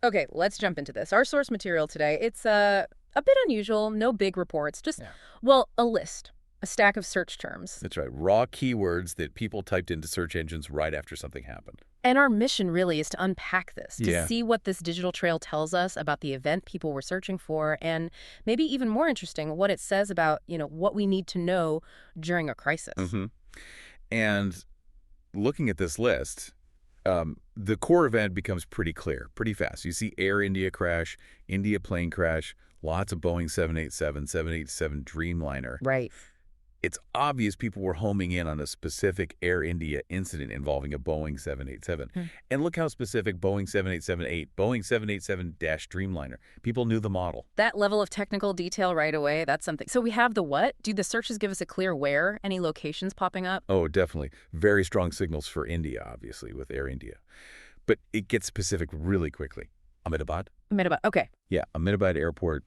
Okay, let's jump into this. Our source material today, it's a bit unusual, no big reports, just, Yeah. well, a list, a stack of search terms. That's right. Raw keywords that people typed into search engines right after something happened. And our mission really is to unpack this, to Yeah. see what this digital trail tells us about the event people were searching for, and maybe even more interesting, what it says about, what we need to know during a crisis. hmm And looking at this list, the core event becomes pretty clear, pretty fast. You see Air India crash, India plane crash, lots of Boeing 787, 787 Dreamliner. Right. It's obvious people were homing in on a specific Air India incident involving a Boeing 787. Hmm. And look how specific Boeing 787-8, Boeing 787-Dreamliner. People knew the model. That level of technical detail right away, that's something. So we have the what? Do the searches give us a clear where? Any locations popping up? Oh, definitely. Very strong signals for India, obviously, with Air India. But it gets specific really quickly. Ahmedabad? Minute. Okay. Yeah, Ahmedabad Airport,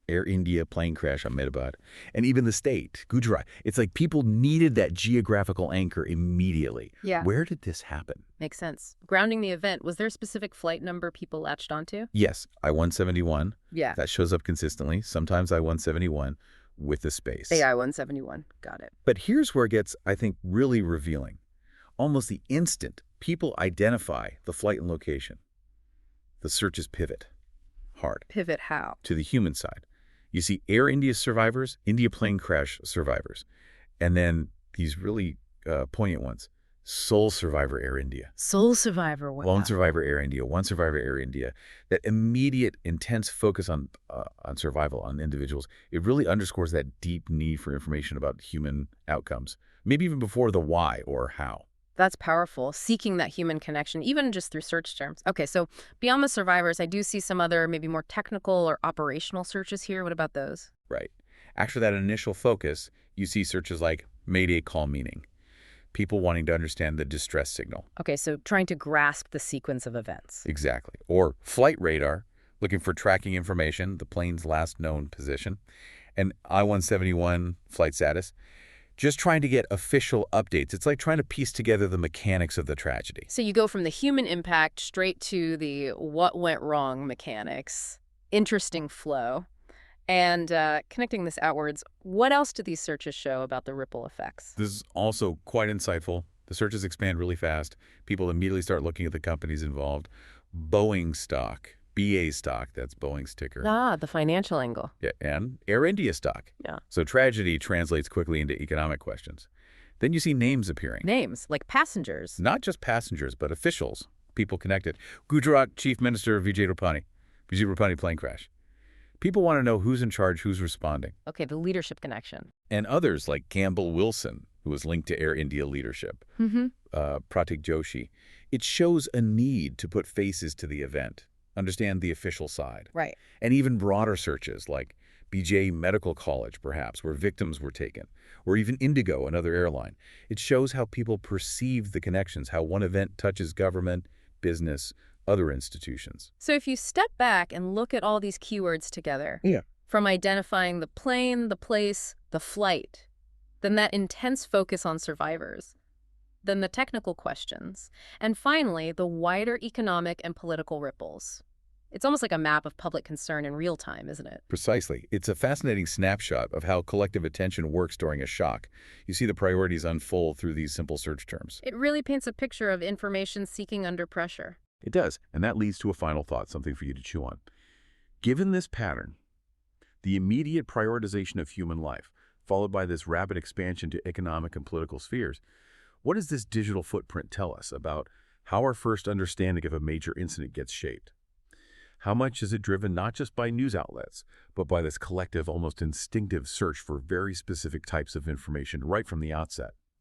Air India plane crash, Ahmedabad. And even the state, Gujarat. It's like people needed that geographical anchor immediately. Yeah. Where did this happen? Makes sense. Grounding the event, was there a specific flight number people latched onto? Yes, I-171. Yeah. That shows up consistently. Sometimes I-171 with a space. AI-171. Got it. But here's where it gets, I think, really revealing. Almost the instant people identify the flight and location, the searches pivot hard Pivot how? to the human side. You see Air India survivors, India plane crash survivors, and then these really poignant ones. Sole survivor Air India. Sole survivor. Wow. Lone survivor Air India, one survivor Air India. That immediate, intense focus on survival, on individuals, it really underscores that deep need for information about human outcomes, maybe even before the why or how. That's powerful, seeking that human connection, even just through search terms. Okay, so beyond the survivors, I do see some other maybe more technical or operational searches here. What about those? Right. After that initial focus, you see searches like Mayday call meaning, people wanting to understand the distress signal. Okay, so trying to grasp the sequence of events. Exactly. Or flight radar, looking for tracking information, the plane's last known position. And I-171 flight status, just trying to get official updates. It's like trying to piece together the mechanics of the tragedy. So you go from the human impact straight to the what went wrong mechanics. Interesting flow. And connecting this outwards, what else do these searches show about the ripple effects? This is also quite insightful. The searches expand really fast. People immediately start looking at the companies involved. Boeing stock, BA stock, that's Boeing's ticker. Ah, the financial angle. Yeah, and Air India stock. Yeah. So tragedy translates quickly into economic questions. Then you see names appearing. Names, like passengers. Not just passengers, but officials, people connected. Gujarat Chief Minister Vijay Rupani plane crash. People want to know who's in charge, who's responding. Okay, the leadership connection. And others like Campbell Wilson, who was linked to Air India leadership, Mm-hmm. Pratik Joshi. It shows a need to put faces to the event, understand the official side. Right. And even broader searches like BJ Medical College, perhaps, where victims were taken, or even Indigo, another airline. It shows how people perceive the connections, how one event touches government, business, other institutions. So if you step back and look at all these keywords together, Yeah. from identifying the plane, the place, the flight, then that intense focus on survivors, then the technical questions, and finally, the wider economic and political ripples. It's almost like a map of public concern in real time, isn't it? Precisely. It's a fascinating snapshot of how collective attention works during a shock. You see the priorities unfold through these simple search terms. It really paints a picture of information seeking under pressure. It does, and that leads to a final thought, something for you to chew on. Given this pattern, the immediate prioritization of human life, followed by this rapid expansion to economic and political spheres, what does this digital footprint tell us about how our first understanding of a major incident gets shaped? How much is it driven not just by news outlets, but by this collective, almost instinctive search for very specific types of information right from the outset?